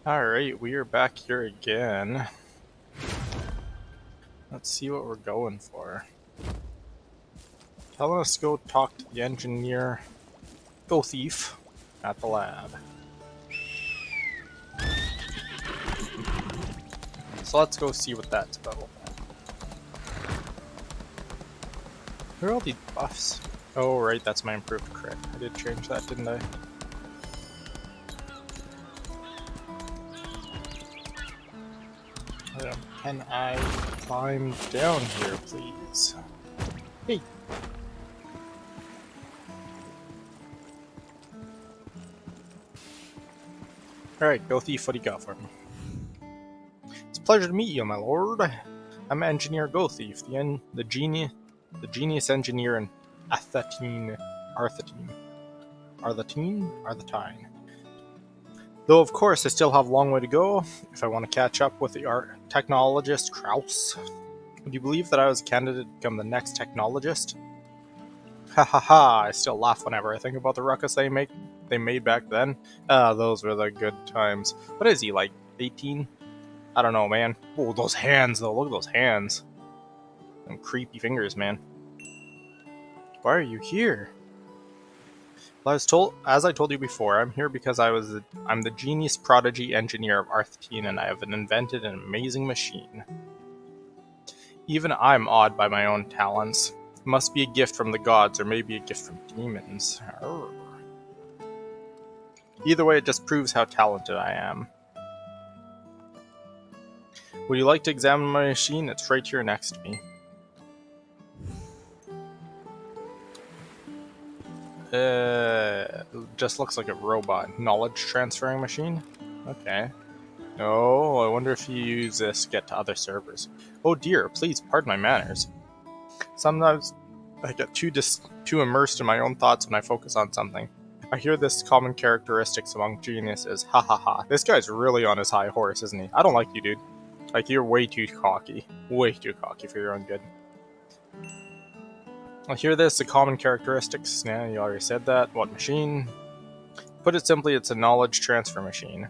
Alright, we are back here again. Let's see what we're going for. Telling us to go talk to the engineer, Go Thief, at the lab. So let's go see what that's about. Where are all these buffs? Oh right, that's my improved crit. I did change that, didn't I? Can I climb down here, please? Hey! Alright, Go Thief, what do you got for me? It's a pleasure to meet you, my lord. I'm Engineer Go Thief, the genius engineer in Arthetine. Arthetine? Though of course I still have a long way to go if I want to catch up with the art technologist Kraus. Would you believe that I was a candidate to become the next technologist? Ha ha ha, I still laugh whenever I think about the ruckus they made back then. Those were the good times. What is he, like 18? I don't know, man. Oh, those hands though, look at those hands. Them creepy fingers, man. Why are you here? Well, as I told you before, I'm here because I'm the genius prodigy engineer of Arthetine, and I have invented an amazing machine. Even I'm awed by my own talents. It must be a gift from the gods, or maybe a gift from demons. Arrgh. Either way, it just proves how talented I am. Would you like to examine my machine? It's right here next to me. Just looks like a robot. Knowledge transferring machine? Okay. Oh, I wonder if you use this to get to other servers. Oh dear, please pardon my manners. Sometimes I get too immersed in my own thoughts when I focus on something. I hear this common characteristics among geniuses. Ha ha ha. This guy's really on his high horse, isn't he? I don't like you, dude. Like, you're way too cocky. Way too cocky for your own good. I hear this, the common characteristics. Yeah, you already said that. What machine? Put it simply, it's a knowledge transfer machine.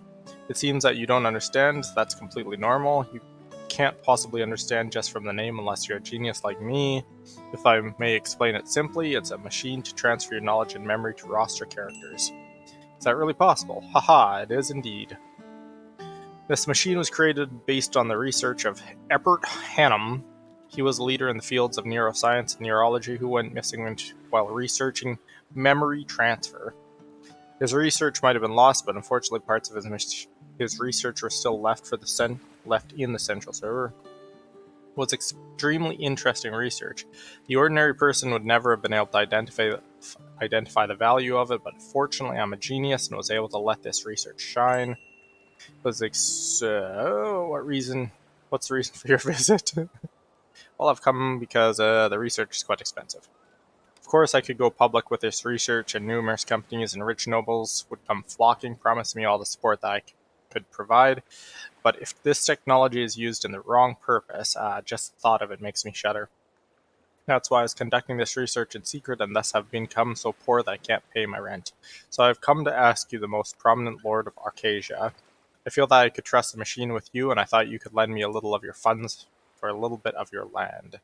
It seems that you don't understand. That's completely normal. You can't possibly understand just from the name unless you're a genius like me. If I may explain it simply, it's a machine to transfer your knowledge and memory to roster characters. Is that really possible? Haha, it is indeed. This machine was created based on the research of Ebert Hannum. He was a leader in the fields of neuroscience and neurology who went missing while researching memory transfer. His research might have been lost, but unfortunately parts of his research were still left in the central server. It was extremely interesting research. The ordinary person would never have been able to identify the value of it, but fortunately I'm a genius and was able to let this research shine. What's the reason for your visit? Well, I've come because the research is quite expensive. Of course, I could go public with this research, and numerous companies and rich nobles would come flocking, promising me all the support that I could provide. But if this technology is used in the wrong purpose, just the thought of it makes me shudder. That's why I was conducting this research in secret, and thus have become so poor that I can't pay my rent. So I've come to ask you, the most prominent lord of Arcasia. I feel that I could trust the machine with you, and I thought you could lend me a little of your funds for a little bit of your land.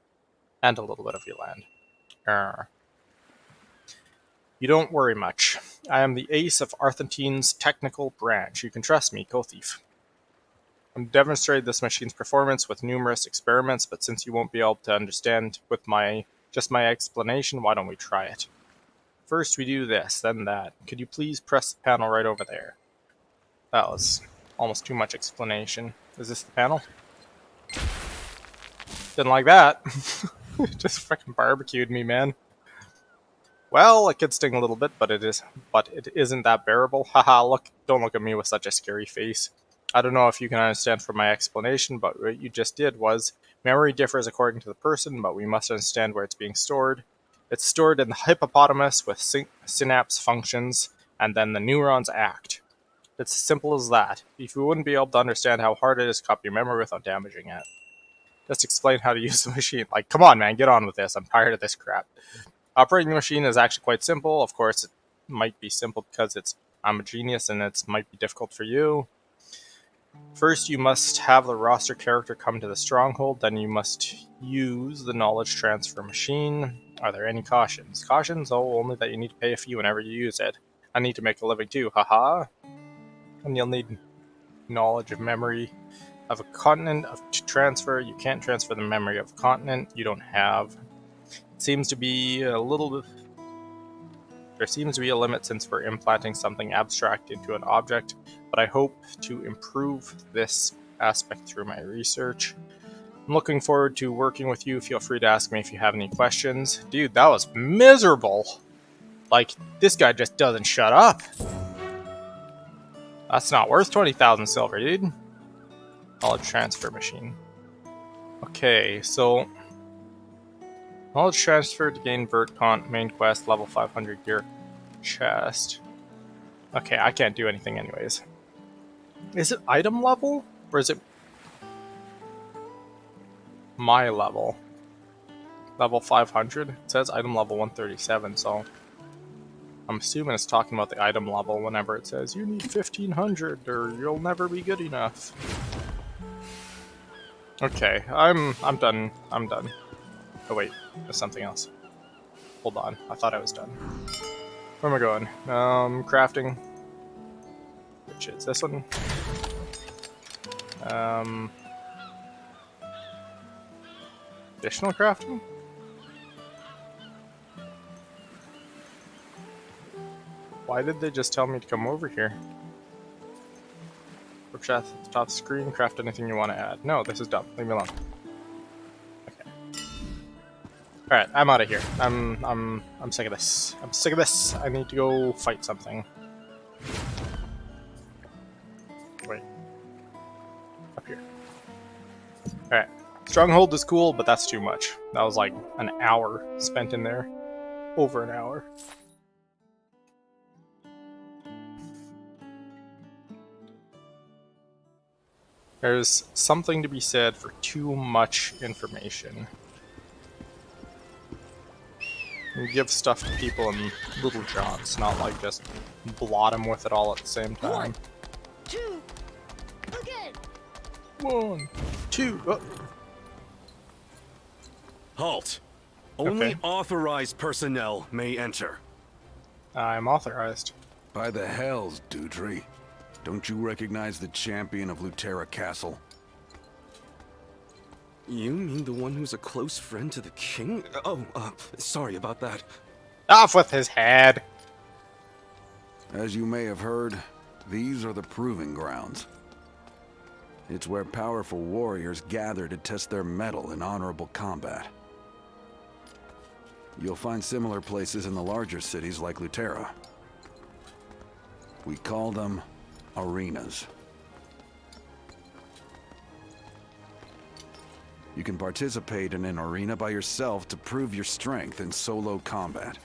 And a little bit of your land. You don't worry much. I am the ace of Arthentine's technical branch. You can trust me, Go Thief. I've demonstrated this machine's performance with numerous experiments, but since you won't be able to understand with just my explanation, why don't we try it? First we do this, then that. Could you please press the panel right over there? That was almost too much explanation. Is this the panel? Didn't like that. Just freaking barbecued me, man. Well, it could sting a little bit, but it isn't that bearable. Haha, don't look at me with such a scary face. I don't know if you can understand from my explanation, but what you just did was, memory differs according to the person, but we must understand where it's being stored. It's stored in the hippopotamus with synapse functions, and then the neurons act. It's as simple as that. If you wouldn't be able to understand how hard it is to copy your memory without damaging it. Just explain how to use the machine. Like, come on, man, get on with this. I'm tired of this crap. Operating the machine is actually quite simple. Of course, it might be simple because I'm a genius and it might be difficult for you. First, you must have the roster character come to the stronghold, then you must use the knowledge transfer machine. Are there any cautions? Cautions? Oh, only that you need to pay a fee whenever you use it. I need to make a living too, haha. And you'll need knowledge of memory of a continent to transfer. You can't transfer the memory of a continent you don't have. It seems to be a little bit... There seems to be a limit since we're implanting something abstract into an object, but I hope to improve this aspect through my research. I'm looking forward to working with you. Feel free to ask me if you have any questions. Dude, that was miserable. Like, this guy just doesn't shut up. That's not worth 20,000 silver, dude. Knowledge transfer machine. Okay, so... Knowledge transfer to gain Vertcont main quest level 500 gear chest. Okay, I can't do anything anyways. Is it item level? Or is it my level? Level 500? It says item level 137, so... I'm assuming it's talking about the item level whenever it says you need 1500 or you'll never be good enough. Okay, I'm done. I'm done. Oh wait, there's something else. Hold on, I thought I was done. Where am I going? Crafting. Which is this one. Additional crafting? Why did they just tell me to come over here? Work chat at the top of the screen, craft anything you want to add. No, this is dumb. Leave me alone. Okay. Alright, I'm out of here. I'm sick of this. I'm sick of this. I need to go fight something. Wait. Up here. Alright. Stronghold is cool, but that's too much. That was like an hour spent in there. Over an hour. There's something to be said for too much information. You give stuff to people in little chunks, not like just blot them with it all at the same time. 1, 2, again. 1, 2, oh. Halt! Only Okay. authorized personnel may enter. I'm authorized. By the hells, Dutry. Don't you recognize the champion of Lutera Castle? You mean the one who's a close friend to the king? Oh, sorry about that. Off with his head! As you may have heard, these are the proving grounds. It's where powerful warriors gather to test their mettle in honorable combat. You'll find similar places in the larger cities like Lutera. We call them arenas. You can participate in an arena by yourself to prove your strength in solo combat.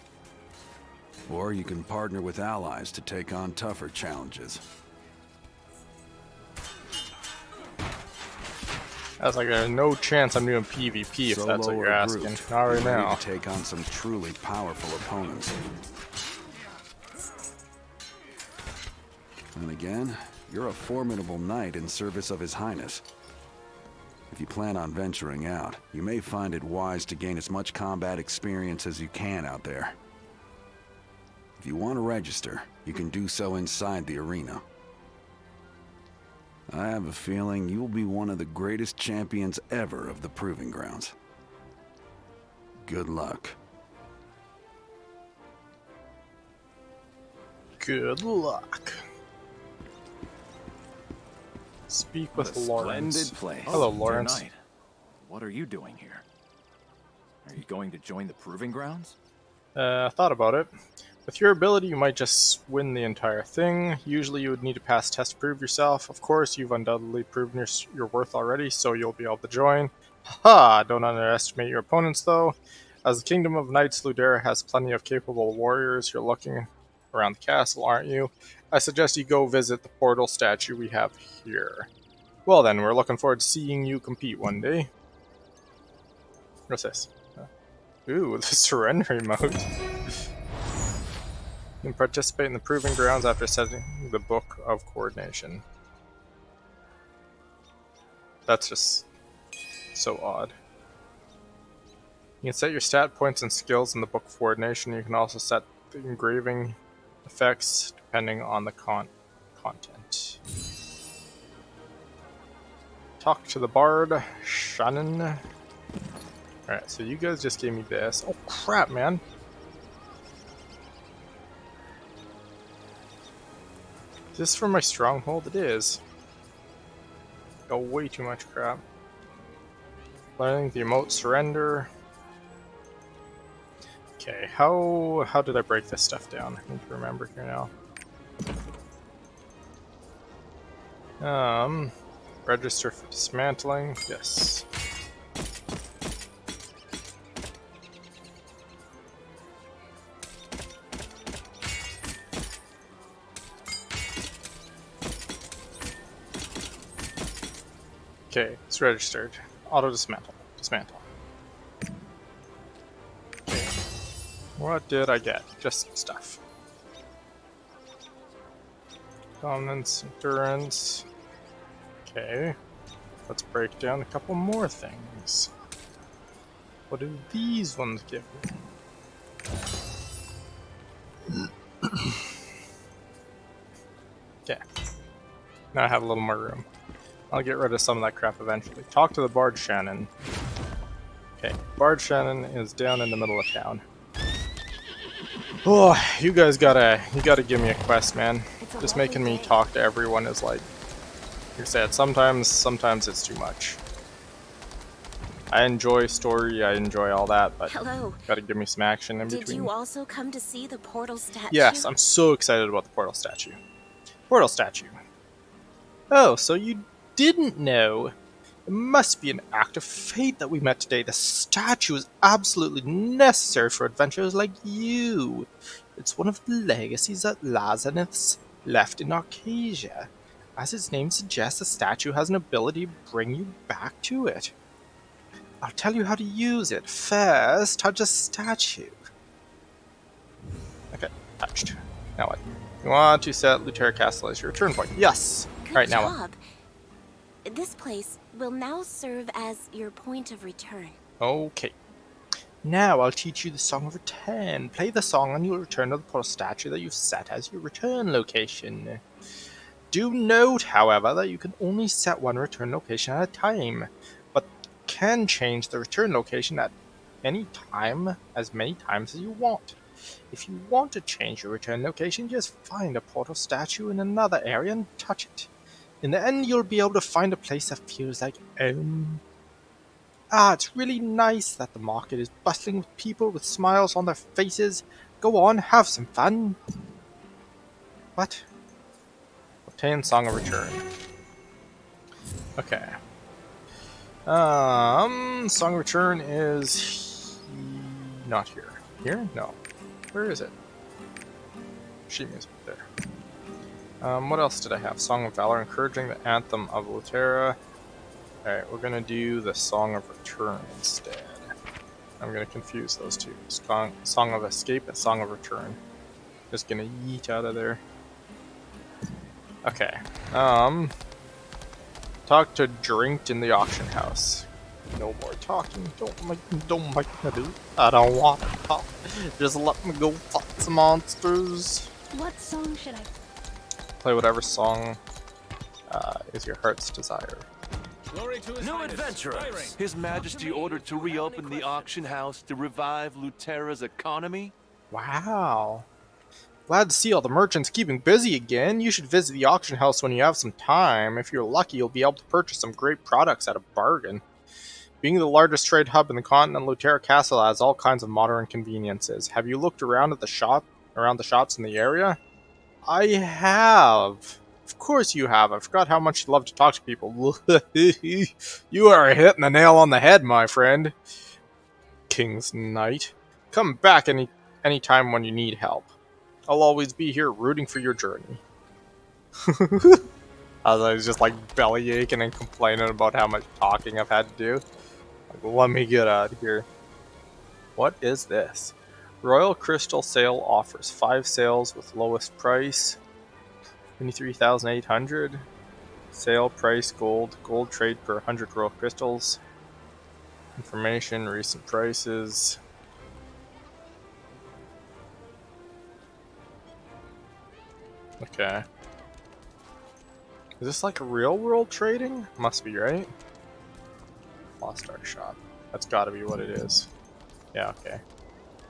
Or you can partner with allies to take on tougher challenges. I was like, there's no chance I'm doing PvP if that's what you're asking. Not right now. To take on some truly powerful opponents. And again, you're a formidable knight in service of His Highness. If you plan on venturing out, you may find it wise to gain as much combat experience as you can out there. If you want to register, you can do so inside the arena. I have a feeling you'll be one of the greatest champions ever of the Proving Grounds. Good luck. Good luck. Speak with Lawrence. Splendid place. Hello, Dear Lawrence. Knight, what are you doing here? Are you going to join the Proving Grounds? I thought about it. With your ability, you might just win the entire thing. Usually you would need to pass tests to prove yourself. Of course, you've undoubtedly proven your worth already, so you'll be able to join. Haha! Don't underestimate your opponents, though. As the Kingdom of Knights, Ludera has plenty of capable warriors. You're looking around the castle, aren't you? I suggest you go visit the portal statue we have here. Well then, we're looking forward to seeing you compete one day. What's this? Ooh, the surrender mode. You can participate in the Proving Grounds after setting the Book of Coordination. That's just so odd. You can set your stat points and skills in the Book of Coordination. You can also set the engraving effects depending on the content. Talk to the bard, Shannon. Alright, so you guys just gave me this. Oh crap, man. Is this for my stronghold? It is. Got way too much crap. Learning the emote surrender. Okay, how did I break this stuff down? I need to remember here now. Register for dismantling. Yes. Okay, it's registered. Auto dismantle. Dismantle. Okay. What did I get? Just stuff. Dominance, endurance. Okay. Let's break down a couple more things. What do these ones give me? Okay. Now I have a little more room. I'll get rid of some of that crap eventually. Talk to the Bard Shannon. Okay, Bard Shannon is down in the middle of town. Oh, you gotta give me a quest, man. Just making me talk to everyone is like you said, sometimes it's too much. I enjoy story, I enjoy all that, but Hello. gotta give me some action in between. Did you also come to see the portal statue? Yes, I'm so excited about the portal statue. Portal statue. Oh, so you didn't know? It must be an act of fate that we met today. The statue is absolutely necessary for adventurers like you. It's one of the legacies that Lazarus left in Arcasia. As its name suggests, the statue has an ability to bring you back to it. I'll tell you how to use it. First, touch the statue. Okay, touched. Now what? You want to set Lutera Castle as your return point. Yes! Good Alright, now job. This place will now serve as your point of return. what? Okay. Now I'll teach you the Song of Return. Play the song and you'll return to the portal statue that you've set as your return location. Do note, however, that you can only set one return location at a time, but can change the return location at any time, as many times as you want. If you want to change your return location, just find a portal statue in another area and touch it. In the end, you'll be able to find a place that feels like home. It's really nice that the market is bustling with people with smiles on their faces. Go on, have some fun. What? Obtain Song of Return. Okay. Song of Return is not here. Here? No. Where is it? Sheet music there. What else did I have? Song of Valor, encouraging the Anthem of Lutera. Alright, we're gonna do the Song of Return instead. I'm gonna confuse those two. Song of Escape and Song of Return. Just gonna yeet out of there. Okay. Talk to Drinked in the auction house. No more talking. Don't make me do it. I don't want to talk. Just let me go fight some monsters. What song should I? Play whatever song is your heart's desire. New adventurers! His Majesty ordered to reopen the auction house to revive Lutera's economy? Wow. Glad to see all the merchants keeping busy again. You should visit the auction house when you have some time. If you're lucky, you'll be able to purchase some great products at a bargain. Being the largest trade hub in the continent, Lutera Castle has all kinds of modern conveniences. Have you looked around at the shops in the area? I have. Of course you have. I forgot how much you love to talk to people. You are hitting the nail on the head, my friend. King's Knight. Come back any time when you need help. I'll always be here rooting for your journey. I was just like belly aching and complaining about how much talking I've had to do. Like, let me get out of here. What is this? Royal Crystal Sale offers 5 sales with lowest price. 23,800. Sale price gold. Gold trade per 100 royal crystals. Information, recent prices. Okay. Is this like real world trading? Must be, right? Lost Ark shop. That's gotta be what it is. Yeah, okay.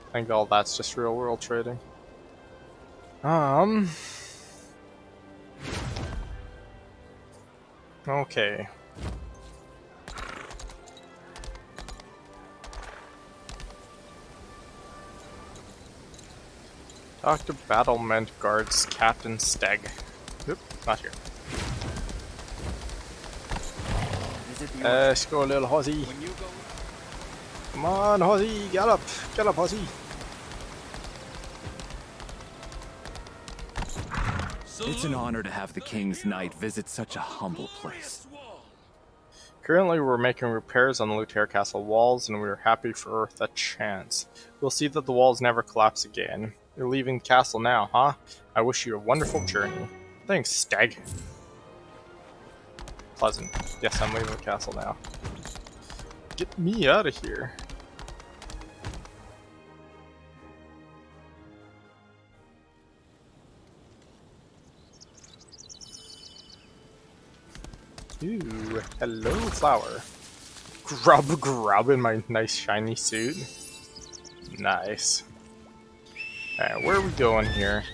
I think all that's just real world trading. Okay. Dr. Battlement Guards Captain Steg. Oop, not here. Let's go, little Hozzy. Come on, Hozzy, gallop! Gallop, Hozzy! It's an honor to have the King's Knight visit such a humble place. Currently, we're making repairs on the Luther Castle walls, and we're happy for the chance. We'll see that the walls never collapse again. You're leaving the castle now, huh? I wish you a wonderful journey. Thanks, Stag. Pleasant. Yes, I'm leaving the castle now. Get me out of here. Ooh, hello, flower. Grub in my nice shiny suit. Nice. Alright, where are we going here?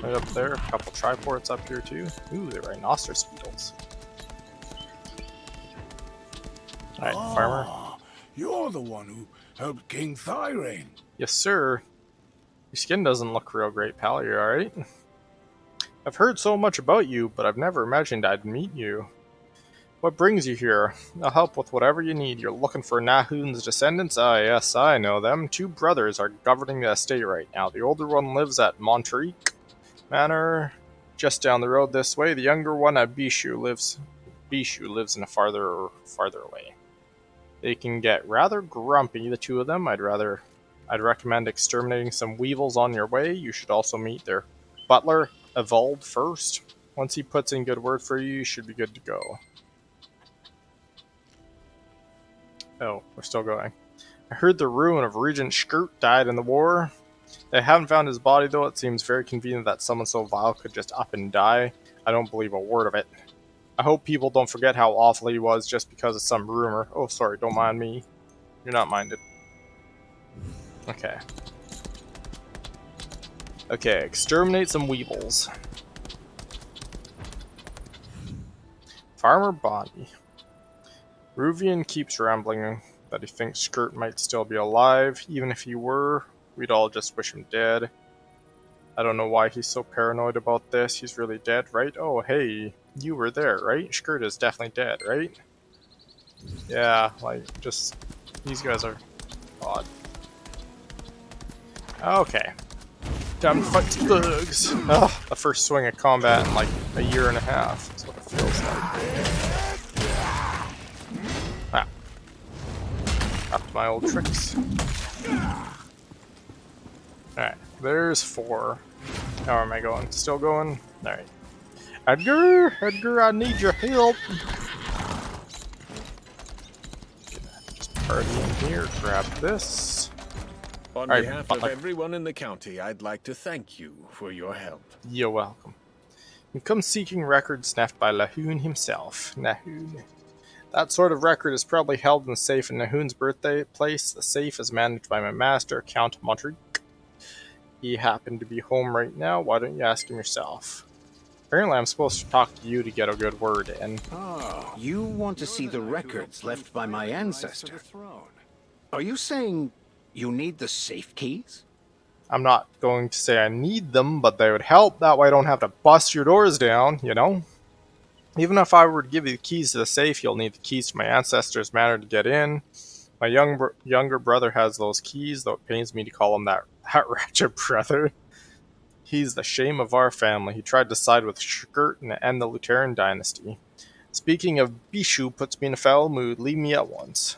Right up there, a couple triports up here too. Ooh, they're rhinoceros beetles. Alright, farmer. You're the one who helped King Thyrane. Yes, sir. Your skin doesn't look real great, pal. You alright? I've heard so much about you, but I've never imagined I'd meet you. What brings you here? I'll help with whatever you need. You're looking for Nahun's descendants? Ah, yes, I know them. 2 brothers are governing the estate right now. The older one lives at Monterique Manor, just down the road this way. The younger one at Bishu lives in a farther away. They can get rather grumpy, the 2 of them. I'd recommend exterminating some weevils on your way. You should also meet their butler, Evolved, first. Once he puts in good word for you, you should be good to go. Oh, we're still going. I heard the ruin of Regent Skirt died in the war. They haven't found his body, though. It seems very convenient that someone so vile could just up and die. I don't believe a word of it. I hope people don't forget how awful he was just because of some rumor. Oh, sorry, don't mind me. You're not minded. Okay. Okay, exterminate some weevils. Farmer Bonnie. Ruvian keeps rambling that he thinks Skirt might still be alive. Even if he were, we'd all just wish him dead. I don't know why he's so paranoid about this. He's really dead, right? Oh, hey, you were there, right? Skirt is definitely dead, right? Yeah, like, just... these guys are odd. Okay. Time to fight slugs! Ugh, the first swing of combat in like a year and a half. That's what it feels like. Ah. Up to my old tricks. Alright, there's 4. How am I going? Still going? Alright. Edgar! Edgar, I need your help! Just party in here, grab this. On Alright, behalf of everyone in the county, I'd like to thank you for your help. You're welcome. You come seeking records snapped by Lahoon himself. Nahoon. That sort of record is probably held in the safe in Nahoon's birthday place. The safe is managed by my master, Count Monterique. He happened to be home right now. Why don't you ask him yourself? Apparently I'm supposed to talk to you to get a good word in. Oh, you want to see the records left by my ancestor? Are you saying you need the safe keys? I'm not going to say I need them, but they would help. That way I don't have to bust your doors down, you know? Even if I were to give you the keys to the safe, you'll need the keys to my ancestor's manor to get in. My younger brother has those keys, though it pains me to call him that wretched brother. He's the shame of our family. He tried to side with Skirt and end the Lutheran dynasty. Speaking of Bishu puts me in a foul mood. Leave me at once.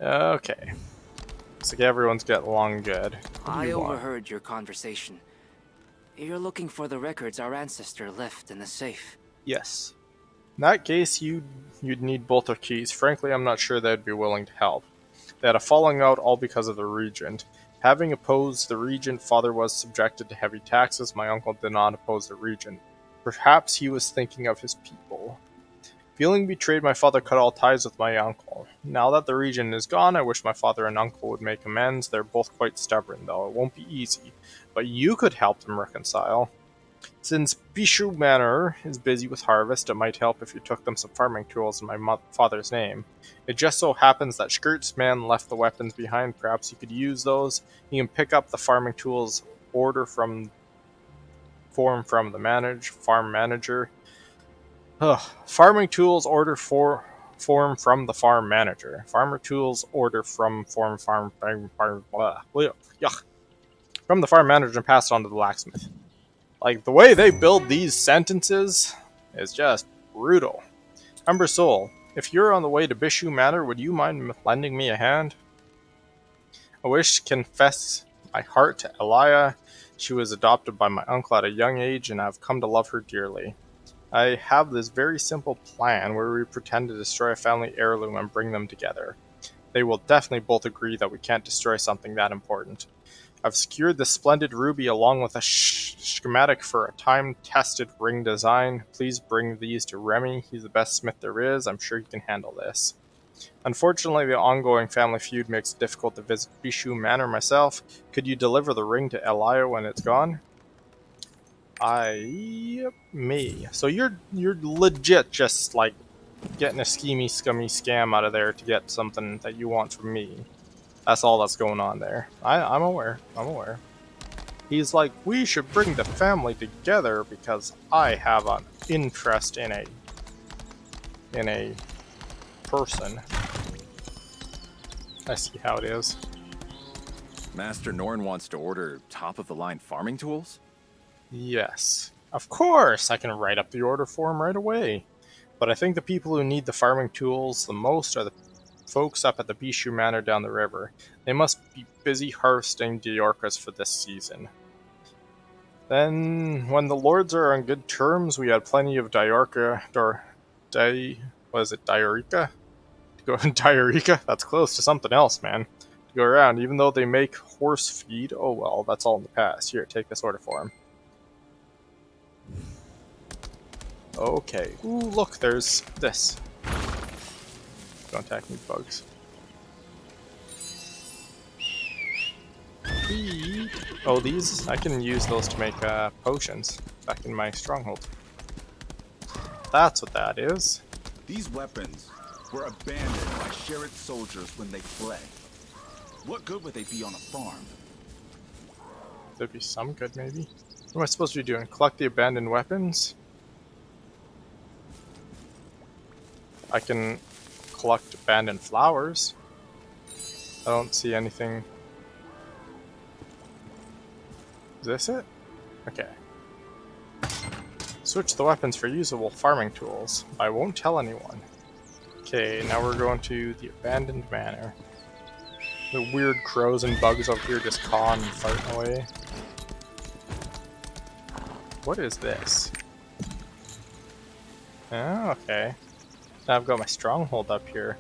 Okay. Looks like everyone's getting along good. I overheard your conversation. You're looking for the records our ancestor left in the safe. Yes. In that case, you'd need both their keys. Frankly, I'm not sure they'd be willing to help. They had a falling out all because of the regent. Having opposed the regent, father was subjected to heavy taxes. My uncle did not oppose the regent. Perhaps he was thinking of his people. Feeling betrayed, my father cut all ties with my uncle. Now that the regent is gone, I wish my father and uncle would make amends. They're both quite stubborn, though. It won't be easy. But you could help them reconcile. Since Bishu Manor is busy with harvest, it might help if you took them some farming tools in my father's name. It just so happens that Skirt's man left the weapons behind. Perhaps you could use those. You can pick up the farming tools order from form from the farm manager. Farming tools order form from the farm manager. Farmer tools order from from the farm manager and pass it on to the blacksmith. Like, the way they build these sentences is just brutal. Umber Soul, if you're on the way to Bishu Manor, would you mind lending me a hand? I wish to confess my heart to Elia. She was adopted by my uncle at a young age, and I've come to love her dearly. I have this very simple plan where we pretend to destroy a family heirloom and bring them together. They will definitely both agree that we can't destroy something that important. I've secured the splendid ruby along with a schematic for a time-tested ring design. Please bring these to Remy. He's the best smith there is. I'm sure he can handle this. Unfortunately, the ongoing family feud makes it difficult to visit Bishu Manor myself. Could you deliver the ring to Elia when it's gone? I may. So you're legit just like getting a schemy, scummy scam out of there to get something that you want from me. That's all that's going on there. I'm aware. I'm aware. He's like, we should bring the family together because I have an interest in a person. I see how it is. Master Norn wants to order top-of-the-line farming tools? Yes. Of course, I can write up the order form right away. But I think the people who need the farming tools the most are the folks up at the Bishu Manor down the river. They must be busy harvesting Diorcas for this season. Then, when the lords are on good terms, we had plenty of Diorica. Diorica? That's close to something else, man. To go around, even though they make horse feed. Oh well, that's all in the past. Here, take this order form. Okay. Ooh, look, there's this. Don't attack me, bugs. Oh, these? I can use those to make potions back in my stronghold. That's what that is. These weapons were abandoned by Sherrod soldiers when they fled. What good would they be on a farm? There'd be some good, maybe. What am I supposed to be doing? Collect the abandoned weapons? I can collect abandoned flowers. I don't see anything. Is this it? Okay. Switch the weapons for usable farming tools. I won't tell anyone. Okay, now we're going to the abandoned manor. The weird crows and bugs over here just cawing and farting away. What is this? Oh, okay. Now I've got my stronghold up here.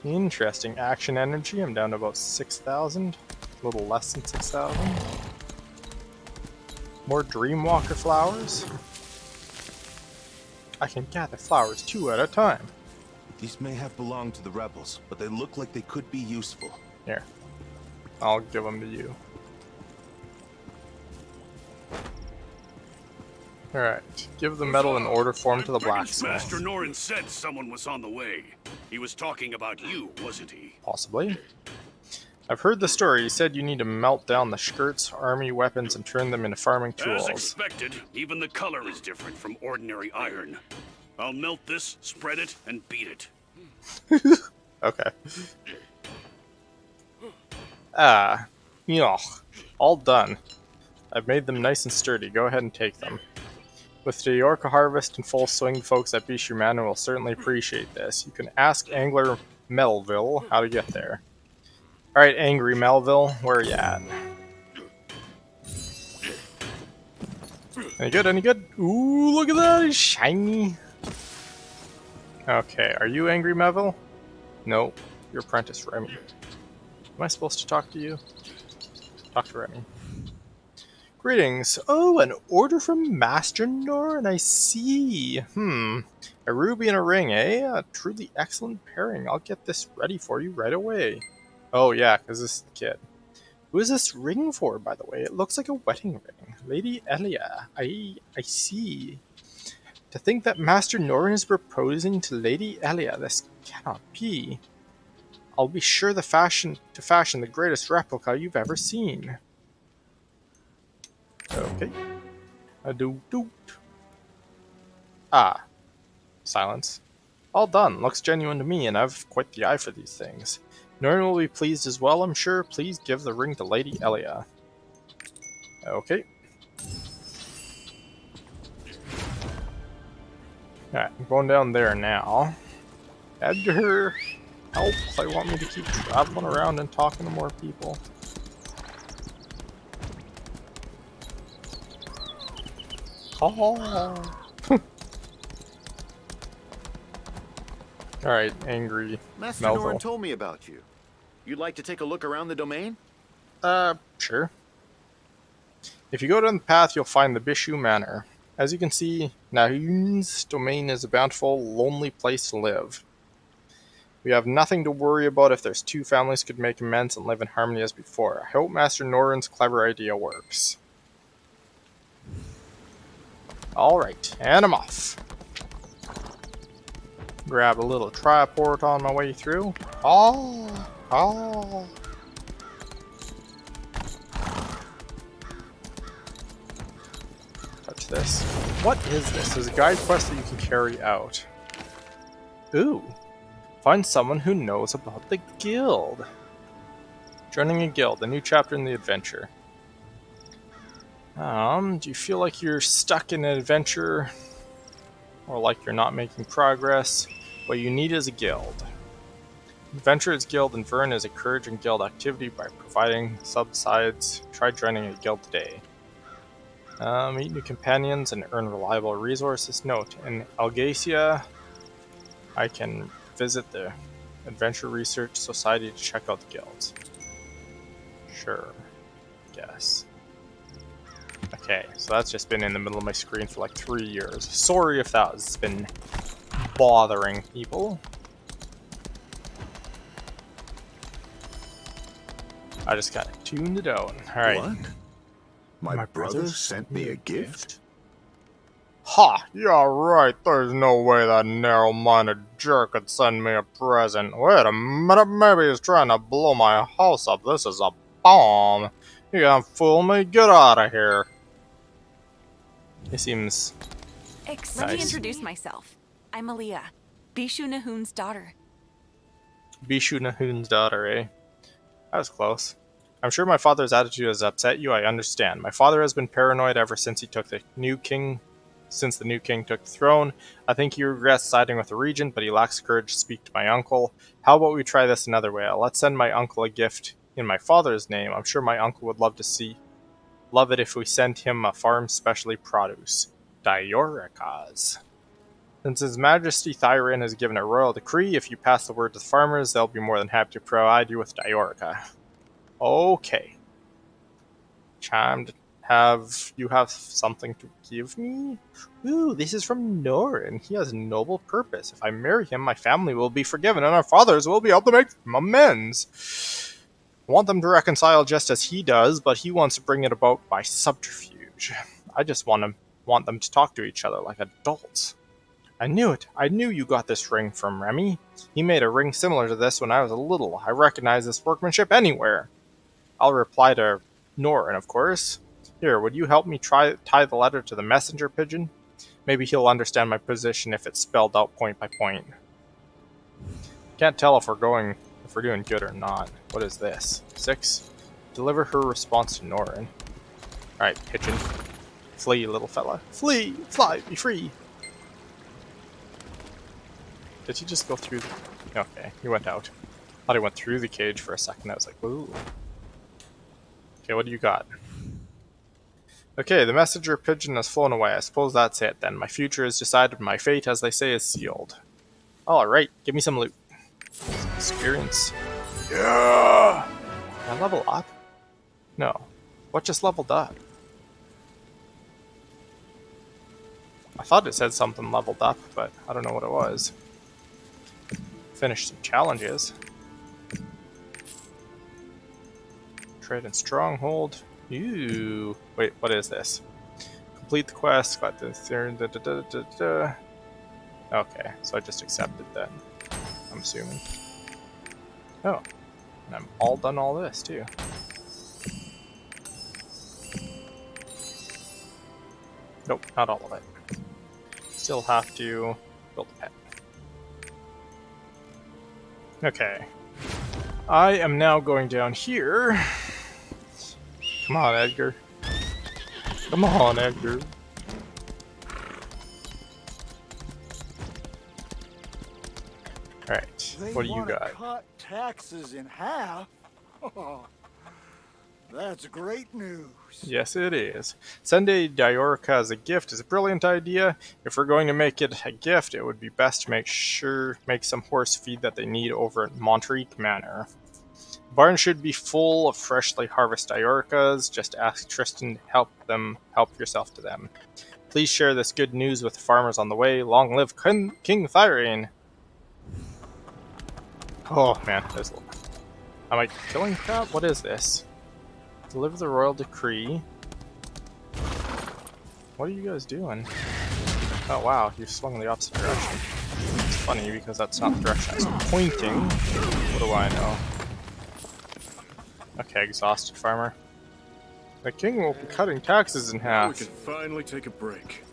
Interesting. Action energy, I'm down to about 6,000. A little less than 6,000. More Dreamwalker flowers. I can gather flowers 2 at a time. These may have belonged to the rebels, but they look like they could be useful. Here. I'll give them to you. Alright. Give the metal in order form to the blacksmith. Master Norin said someone was on the way. He was talking about you, wasn't he? Possibly. I've heard the story. He said you need to melt down the Skirt's army weapons and turn them into farming tools. As expected, even the color is different from ordinary iron. I'll melt this, spread it, and beat it. Okay. All done. I've made them nice and sturdy. Go ahead and take them. With the Yorka harvest in full swing, folks at Bishu Manor will certainly appreciate this. You can ask Angler Melville how to get there. Alright, Angry Melville, where are you at? Any good? Any good? Ooh, look at that! It's shiny! Okay, are you angry, Melville? No, your apprentice, Remy. Am I supposed to talk to you? Talk to Remy. Greetings. Oh, an order from Master Norn, I see. A ruby and a ring, eh? A truly excellent pairing. I'll get this ready for you right away. Oh yeah, because this is the kid. Who is this ring for, by the way? It looks like a wedding ring. Lady Elia. I see. To think that Master Norn is proposing to Lady Elia, this cannot be. I'll be sure to fashion the greatest replica you've ever seen. Okay. Ah. Silence. All done. Looks genuine to me, and I've quite the eye for these things. Norn will be pleased as well, I'm sure. Please give the ring to Lady Elia. Okay. Alright, I'm going down there now. Edgar, help! They want me to keep traveling around and talking to more people. Oh. Alright, angry Master Melville. Norn told me about you. You'd like to take a look around the domain? Sure. If you go down the path, you'll find the Bishu Manor. As you can see, Nahun's domain is a bountiful, lonely place to live. We have nothing to worry about if there's two families could make amends and live in harmony as before. I hope Master Norrin's clever idea works. Alright, and I'm off. Grab a little triport on my way through. Oh. Touch this. What is this? There's a guide quest that you can carry out. Ooh. Find someone who knows about the guild. Joining a guild, a new chapter in the adventure. Do you feel like you're stuck in an adventure? Or like you're not making progress? What you need is a guild. Adventurers Guild in Vern is encouraging guild activity by providing subsides. Try joining a guild today. Meet new companions and earn reliable resources. Note, in Algacia, I can visit the Adventure Research Society to check out the guilds. Sure. Guess. Okay, so that's just been in the middle of my screen for like 3 years. Sorry if that's been bothering people. I just gotta tune it out. Alright. What? My brother sent me a gift? Ha! Yeah, right. There's no way that narrow-minded jerk could send me a present. Wait a minute, maybe he's trying to blow my house up. This is a bomb. You can't fool me. Get out of here. He seems Let nice. me introduce myself. I'm Aaliyah, Bishu Nahun's daughter. Bishu Nahun's daughter, eh? That was close. I'm sure my father's attitude has upset you, I understand. My father has been paranoid ever since the new king took the throne. I think he regrets siding with the regent, but he lacks courage to speak to my uncle. How about we try this another way? Let's send my uncle a gift in my father's name. I'm sure my uncle would love it if we sent him a farm specially produce. Dioricas. Since His Majesty Thyrin has given a royal decree, if you pass the word to the farmers, they'll be more than happy to provide you with Diorica. Okay. Charmed. You have something to give me? Ooh, this is from Norrin. He has a noble purpose. If I marry him, my family will be forgiven, and our fathers will be able to make amends. I want them to reconcile just as he does, but he wants to bring it about by subterfuge. I just want them to talk to each other like adults. I knew it. I knew you got this ring from Remy. He made a ring similar to this when I was little. I recognize this workmanship anywhere. I'll reply to Norrin, of course. Here, would you help me tie the letter to the messenger pigeon? Maybe he'll understand my position if it's spelled out point by point. Can't tell if we're doing good or not. What is this? 6. Deliver her response to Norrin. Alright, pigeon. Flee, little fella. Flee! Fly! Be free! Did he just go through the... Okay, he went out. Thought he went through the cage for a second. I was like, ooh. Okay, what do you got? Okay, the messenger pigeon has flown away. I suppose that's it then. My future is decided. My fate, as they say, is sealed. Alright, give me some loot. Some experience. Yeah! Can I level up? No. What just leveled up? I thought it said something leveled up, but I don't know what it was. Finish some challenges. Trade in Stronghold. Ooh. Wait, what is this? Complete the quest. Got this there. Okay, so I just accepted that. I'm assuming. Oh. And I'm all done all this, too. Nope, not all of it. Still have to build a pet. Okay. I am now going down here. Come on, Edgar. Come on, Edgar. Alright, what do you got? Cut taxes in half? Oh, that's great news. Yes, it is. Send a Diorica as a gift is a brilliant idea. If we're going to make it a gift, it would be best to make some horse feed that they need over at Monterique Manor. The barn should be full of freshly harvested Dioricas. Just ask Tristan to help yourself to them. Please share this good news with the farmers on the way. Long live King Thyrane! Oh man, am I killing crap? What is this? Deliver the royal decree. What are you guys doing? Oh wow, you swung in the opposite direction. It's funny because that's not the direction I was pointing. What do I know? Okay, exhausted farmer. The king will be cutting taxes in Now we half. can finally take a break.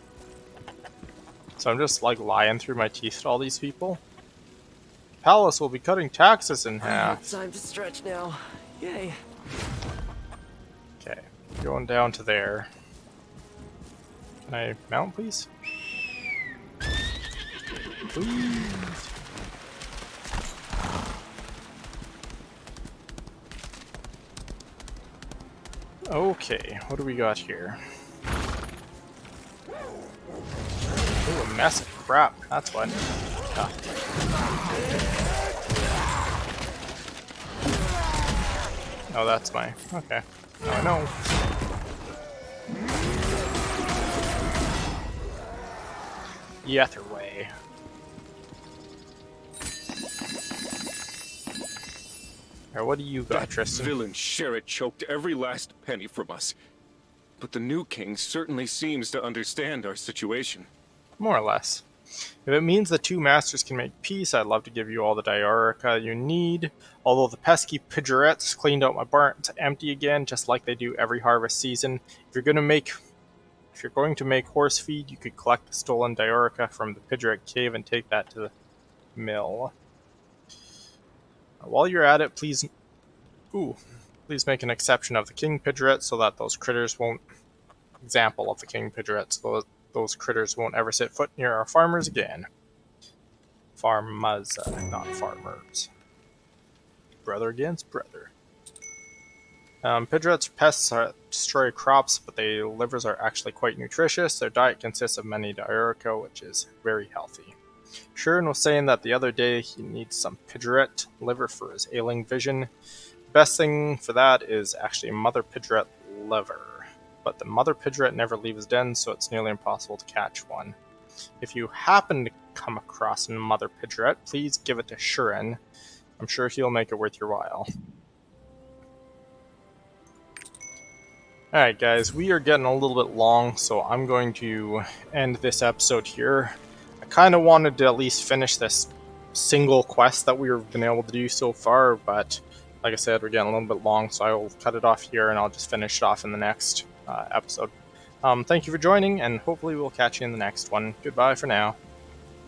So I'm just like lying through my teeth to all these people. Palace will be cutting taxes in half. Time to stretch now. Yay. Okay, going down to there. Can I mount, please? Please. Okay, what do we got here? Ooh, a mess of crap. That's what. Ah. Oh, that's my. Okay. Now I know. Either way. Alright, what do you got, That Tristan? villain Sherritt choked every last penny from us. But the new king certainly seems to understand our situation. More or less. If it means the two masters can make peace, I'd love to give you all the Diorica you need. Although the pesky Pidgerettes cleaned out my barns empty again, just like they do every harvest season. If you're going to make horse feed, you could collect the stolen Diorica from the Pidgeret cave and take that to the mill. While you're at it, please make an exception of the King Pidgeret so that those critters won't. Example of the King Pidgeret, so those critters won't ever set foot near our farmers again. Farmers, not farmers. Brother against brother. Pidgeret's pests destroy crops, but their livers are actually quite nutritious. Their diet consists of many Diorica, which is very healthy. Shuren was saying that the other day he needs some Pidgeret liver for his ailing vision. The best thing for that is actually Mother Pidgeret liver. But the Mother Pidgeret never leaves den, so it's nearly impossible to catch one. If you happen to come across a Mother Pidgeret, please give it to Shuren. I'm sure he'll make it worth your while. Alright guys, we are getting a little bit long, so I'm going to end this episode here. I kind of wanted to at least finish this single quest that we've been able to do so far, but like I said, we're getting a little bit long, so I will cut it off here and I'll just finish it off in the next episode. Thank you for joining, and hopefully we'll catch you in the next one. Goodbye for now.